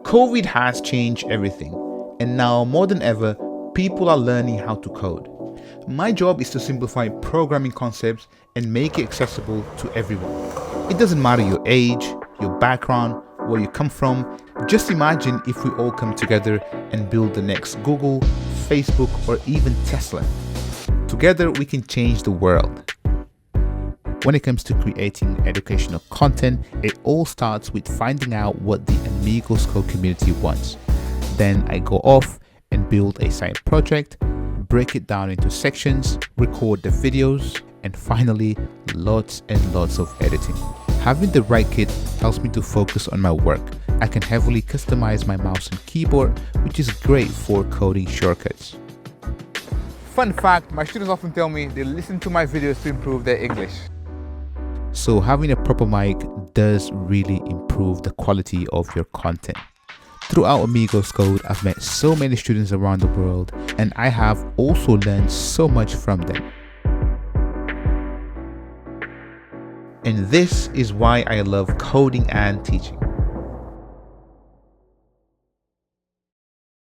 COVID has changed everything, and now more than ever, people are learning how to code. My job is to simplify programming concepts and make it accessible to everyone. It doesn't matter your age, your background, where you come from. Just imagine if we all come together and build the next Google, Facebook, or even Tesla. Together we can change the world. When it comes to creating educational content, it all starts with finding out what the Amigoscode community wants. Then I go off and build a side project, break it down into sections, record the videos, and finally, lots and lots of editing. Having the right kit helps me to focus on my work. I can heavily customize my mouse and keyboard, which is great for coding shortcuts. Fun fact, my students often tell me they listen to my videos to improve their English. So having a proper mic does really improve the quality of your content. Throughout Amigoscode, I've met so many students around the world, and I have also learned so much from them. And this is why I love coding and teaching.